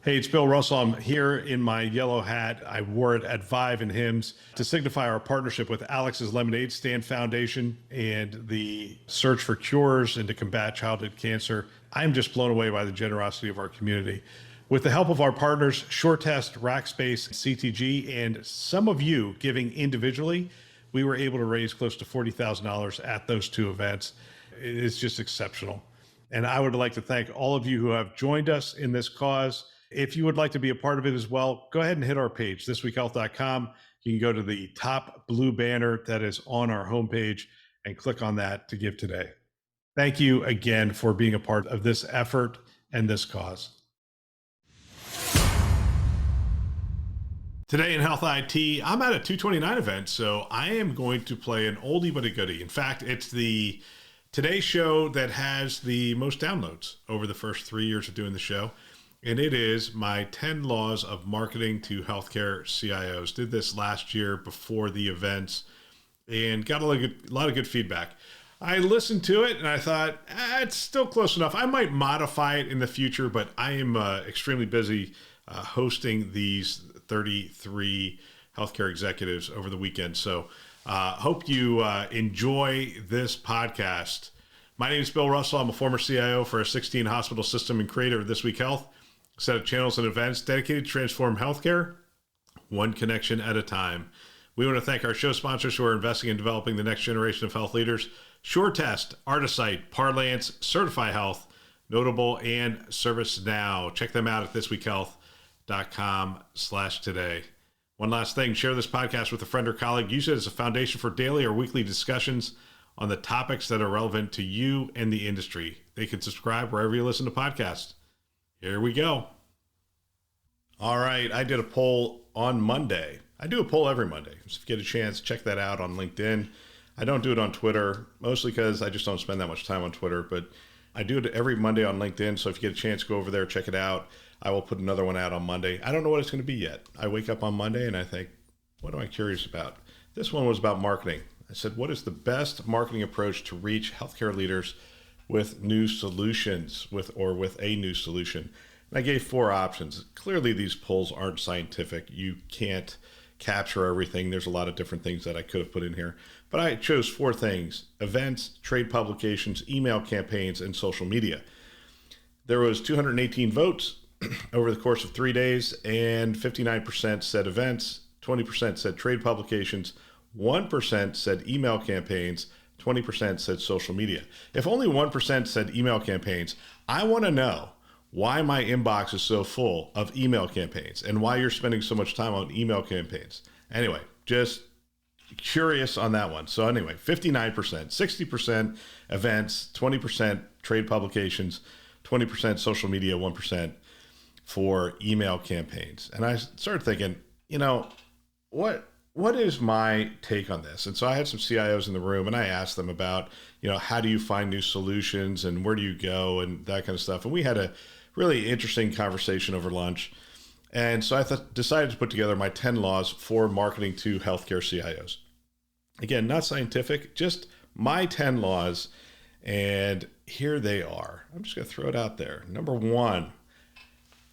Hey, it's Bill Russell. I'm here in my yellow hat. I wore it at Vive and Hims to signify our partnership with Alex's Lemonade Stand Foundation and the search for cures and to combat childhood cancer. I'm just blown away by the generosity of our community. With the help of our partners, SureTest, Rackspace, CTG, and some of you giving individually, we were able to raise close to $40,000 at those two events. It is just exceptional. And I would like to thank all of you who have joined us in this cause. If you would like to be a part of it as well, go ahead and hit our page, thisweekhealth.com. You can go to the top blue banner that is on our homepage and click on that to give today. Thank you again for being a part of this effort and this cause. Today in Health IT, I'm at a 229 event, so I am going to play an oldie but a goodie. In fact, it's the Today show that has the most downloads over the first 3 years of doing the show. And it is my 10 laws of marketing to healthcare CIOs. Did this last year before the events and got a lot of good feedback. I listened to it and I thought, it's still close enough. I might modify it in the future, but I am extremely busy hosting these 33 healthcare executives over the weekend. So hope you enjoy this podcast. My name is Bill Russell. I'm a former CIO for a 16 hospital system and creator of This Week Health, a set of channels and events dedicated to transform healthcare, one connection at a time. We want to thank our show sponsors who are investing in developing the next generation of health leaders: SureTest, Artisight, Parlance, Certify Health, Notable, and ServiceNow. Check them out at thisweekhealth.com/today. One last thing, share this podcast with a friend or colleague. Use it as a foundation for daily or weekly discussions on the topics that are relevant to you and the industry. They can subscribe wherever you listen to podcasts. Here we go. All right, I did a poll on Monday. I do a poll every Monday. So if you get a chance, check that out on LinkedIn. I don't do it on Twitter, mostly because I just don't spend that much time on Twitter, but I do it every Monday on LinkedIn. So if you get a chance, go over there, check it out. I will put another one out on Monday. I don't know what it's going to be yet. I wake up on Monday and I think, what am I curious about? This one was about marketing. I said, what is the best marketing approach to reach healthcare leaders with new solutions, with a new solution? And I gave 4 options. Clearly, these polls aren't scientific. You can't capture everything. There's a lot of different things that I could have put in here. But I chose 4 things: events, trade publications, email campaigns, and social media. There was 218 votes over the course of 3 days, and 59% said events, 20% said trade publications, 1% said email campaigns, 20% said social media. If only 1% said email campaigns, I want to know why my inbox is so full of email campaigns and why you're spending so much time on email campaigns. Anyway, just curious on that one. So anyway, 59%, 60% events, 20% trade publications, 20% social media, 1% for email campaigns. And I started thinking, what is my take on this? And so I had some CIOs in the room and I asked them about, how do you find new solutions and where do you go and that kind of stuff. And we had a really interesting conversation over lunch. And so I decided to put together my 10 laws for marketing to healthcare CIOs. Again, not scientific, just my 10 laws. And here they are. I'm just going to throw it out there. Number 1,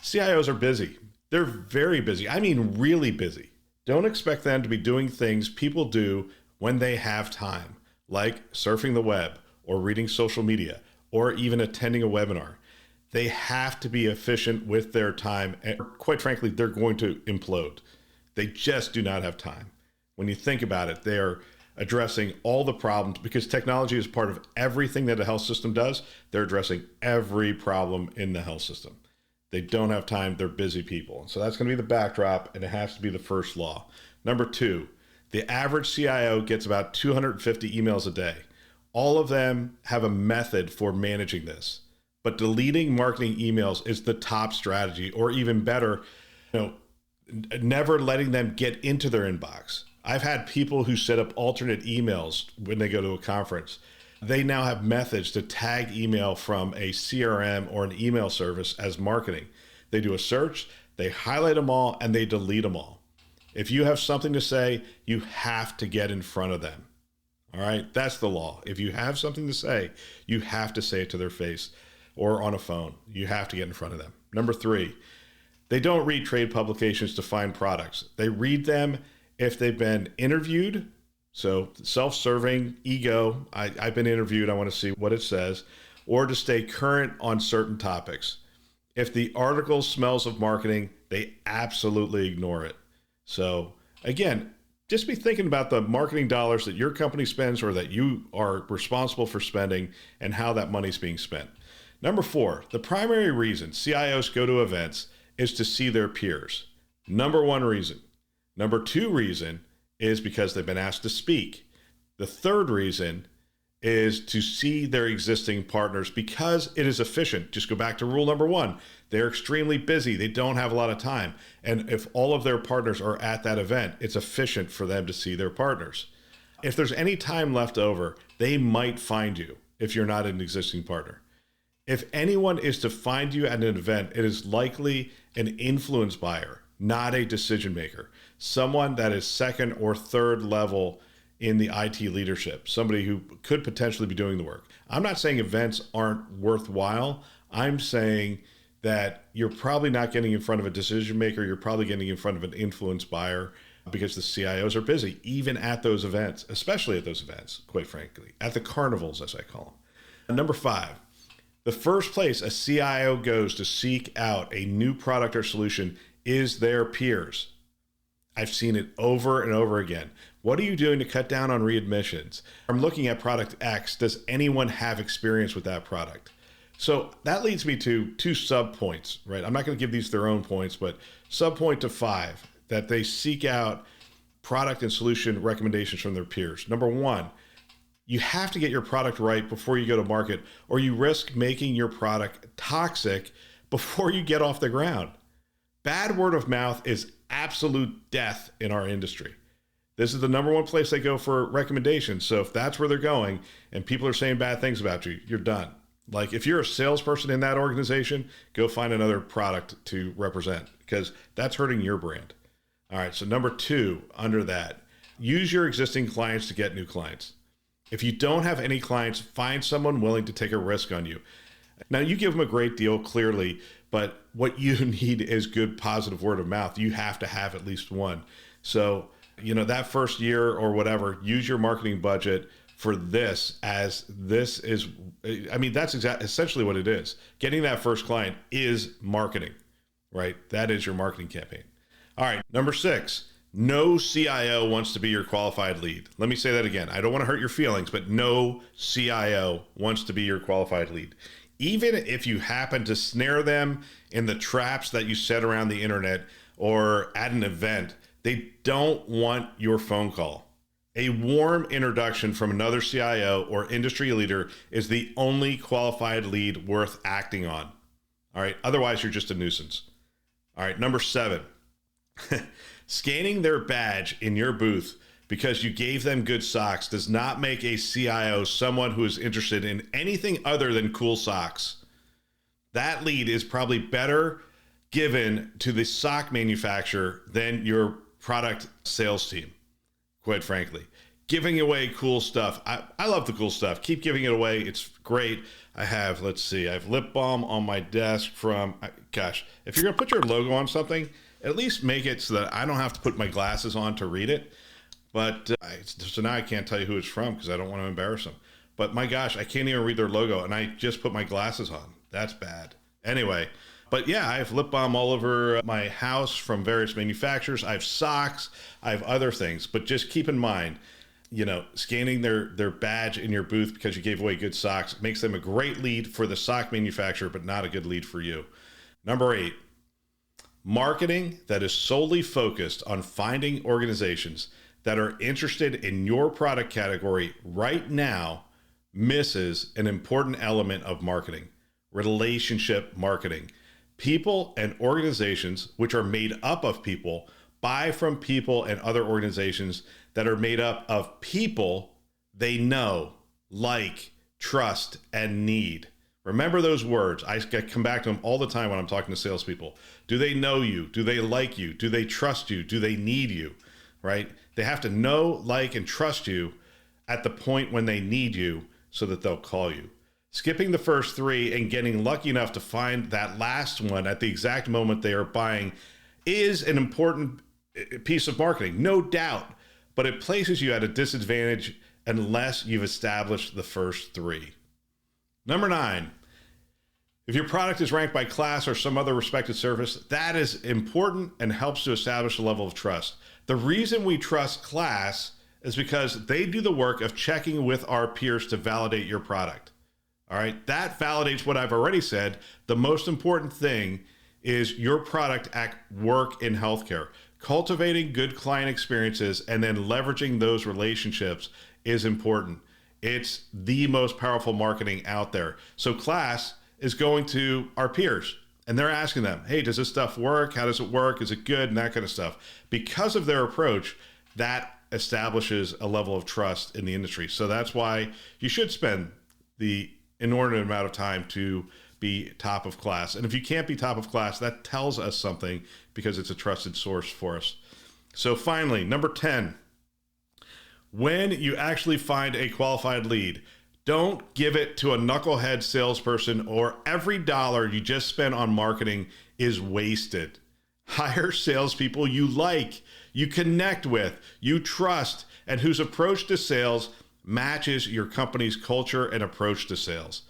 CIOs are busy. They're very busy. I mean, really busy. Don't expect them to be doing things people do when they have time, like surfing the web or reading social media or even attending a webinar. They have to be efficient with their time. And quite frankly, they're going to implode. They just do not have time. When you think about it, they are addressing all the problems because technology is part of everything that a health system does. They're addressing every problem in the health system. They don't have time. They're busy people. So that's going to be the backdrop, and it has to be the first law. Number 2, the average CIO gets about 250 emails a day. All of them have a method for managing this, but deleting marketing emails is the top strategy, or even better, never letting them get into their inbox. I've had people who set up alternate emails when they go to a conference. They now have methods to tag email from a CRM or an email service as marketing. They do a search, they highlight them all, and they delete them all. If you have something to say, you have to get in front of them. All right, that's the law. If you have something to say, you have to say it to their face or on a phone. You have to get in front of them. Number 3, They don't read trade publications to find products. They read them if they've been interviewed. So self-serving ego, I've been interviewed, I want to see what it says, or to stay current on certain topics. If the article smells of marketing, they absolutely ignore it. So again, just be thinking about the marketing dollars that your company spends or that you are responsible for spending and how that money's being spent. Number 4, the primary reason CIOs go to events is to see their peers. Number 1 reason. Number 2 reason is because they've been asked to speak. The 3rd reason is to see their existing partners because it is efficient. Just go back to rule number 1. They're extremely busy. They don't have a lot of time. And if all of their partners are at that event, it's efficient for them to see their partners. If there's any time left over, they might find you if you're not an existing partner. If anyone is to find you at an event, it is likely an influence buyer, not a decision maker. Someone that is 2nd or 3rd level in the IT leadership, somebody who could potentially be doing the work. I'm not saying events aren't worthwhile. I'm saying that you're probably not getting in front of a decision maker. You're probably getting in front of an influence buyer because the CIOs are busy, even at those events, especially at those events, quite frankly, at the carnivals, as I call them. Number 5, the first place a CIO goes to seek out a new product or solution is their peers. I've seen it over and over again. What are you doing to cut down on readmissions? I'm looking at product X. Does anyone have experience with that product? So that leads me to 2 sub-points, right? I'm not going to give these their own points, but sub-point to 5, that they seek out product and solution recommendations from their peers. Number 1, you have to get your product right before you go to market, or you risk making your product toxic before you get off the ground. Bad word of mouth is absolute death in our industry. This is the number 1 place they go for recommendations. So if that's where they're going and people are saying bad things about you, you're done. Like if you're a salesperson in that organization, go find another product to represent because that's hurting your brand. All right. So number 2 under that, use your existing clients to get new clients. If you don't have any clients, find someone willing to take a risk on you. Now you give them a great deal clearly, but what you need is good positive word of mouth. You have to have at least one. So, that first year or whatever, use your marketing budget for this as this is, that's essentially what it is. Getting that first client is marketing, right? That is your marketing campaign. All right. Number 6, no CIO wants to be your qualified lead. Let me say that again. I don't want to hurt your feelings, but no CIO wants to be your qualified lead. Even if you happen to snare them in the traps that you set around the internet or at an event, they don't want your phone call. A warm introduction from another CIO or industry leader is the only qualified lead worth acting on. All right. Otherwise, you're just a nuisance. All right. Number 7, scanning their badge in your booth because you gave them good socks does not make a CIO someone who is interested in anything other than cool socks. That lead is probably better given to the sock manufacturer than your product sales team, quite frankly. Giving away cool stuff. I love the cool stuff. Keep giving it away. It's great. I have lip balm on my desk from, if you're going to put your logo on something, at least make it so that I don't have to put my glasses on to read it. But so now I can't tell you who it's from because I don't want to embarrass them. But my gosh, I can't even read their logo and I just put my glasses on. That's bad. Anyway, but yeah, I have lip balm all over my house from various manufacturers. I have socks. I have other things. But just keep in mind, scanning their badge in your booth because you gave away good socks makes them a great lead for the sock manufacturer, but not a good lead for you. Number 8, marketing that is solely focused on finding organizations that are interested in your product category right now misses an important element of marketing: relationship marketing. People and organizations, which are made up of people, buy from people and other organizations that are made up of people they know, like, trust, and need. Remember those words. I come back to them all the time when I'm talking to salespeople. Do they know you? Do they like you? Do they trust you? Do they need you? Right? They have to know, like, and trust you at the point when they need you so that they'll call you. skipping the first three and getting lucky enough to find that last one at the exact moment they are buying is an important piece of marketing, no doubt, but it places you at a disadvantage unless you've established the first three. Number 9, if your product is ranked by class or some other respected service, that is important and helps to establish a level of trust. The reason we trust class is because they do the work of checking with our peers to validate your product. All right, that validates what I've already said. The most important thing is your product at work in healthcare. Cultivating good client experiences and then leveraging those relationships is important. It's the most powerful marketing out there. So class is going to our peers and they're asking them, hey, does this stuff work? How does it work? Is it good? And that kind of stuff. Because of their approach, that establishes a level of trust in the industry. So that's why you should spend the inordinate amount of time to be top of class. And if you can't be top of class, that tells us something because it's a trusted source for us. So finally, number 10, when you actually find a qualified lead, don't give it to a knucklehead salesperson or every dollar you just spent on marketing is wasted. Hire salespeople you like, you connect with, you trust, and whose approach to sales matches your company's culture and approach to sales.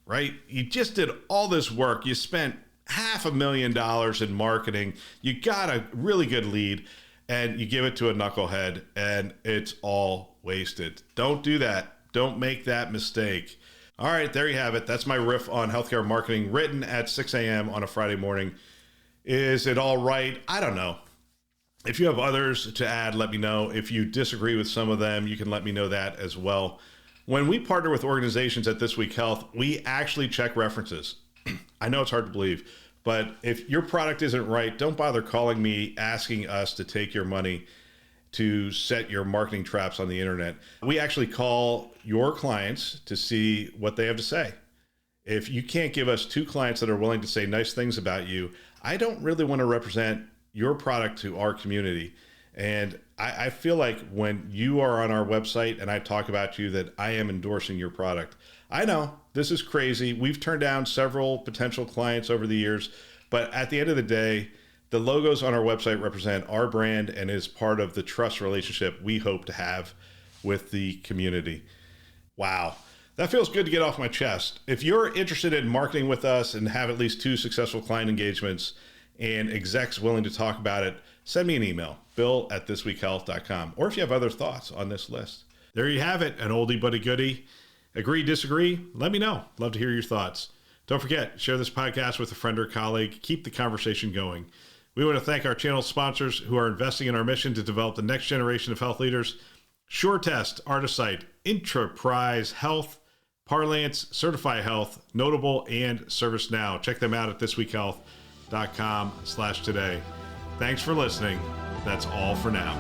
Right? You just did all this work. You spent $500,000 in marketing. You got a really good lead and you give it to a knucklehead and it's all wasted. Don't do that. Don't make that mistake. All right, there you have it. That's my riff on healthcare marketing written at 6 a.m. on a Friday morning. Is it all right? I don't know. If you have others to add, let me know. If you disagree with some of them, you can let me know that as well. When we partner with organizations at This Week Health, we actually check references. I know it's hard to believe, but if your product isn't right, don't bother calling me asking us to take your money to set your marketing traps on the internet. We actually call your clients to see what they have to say. If you can't give us 2 clients that are willing to say nice things about you, I don't really want to represent your product to our community. And I feel like when you are on our website and I talk about you, that I am endorsing your product. I know this is crazy. We've turned down several potential clients over the years, but at the end of the day, the logos on our website represent our brand and is part of the trust relationship we hope to have with the community. Wow. That feels good to get off my chest. If you're interested in marketing with us and have at least 2 successful client engagements and execs willing to talk about it, send me an email, bill@thisweekhealth.com. Or if you have other thoughts on this list. There you have it, an oldie but a goodie. Agree, disagree? Let me know. Love to hear your thoughts. Don't forget, share this podcast with a friend or colleague. Keep the conversation going. We want to thank our channel sponsors who are investing in our mission to develop the next generation of health leaders. SureTest, Artisight, Enterprise Health, Parlance, Certify Health, Notable, and ServiceNow. Check them out at thisweekhealth.com/today. Thanks for listening. That's all for now.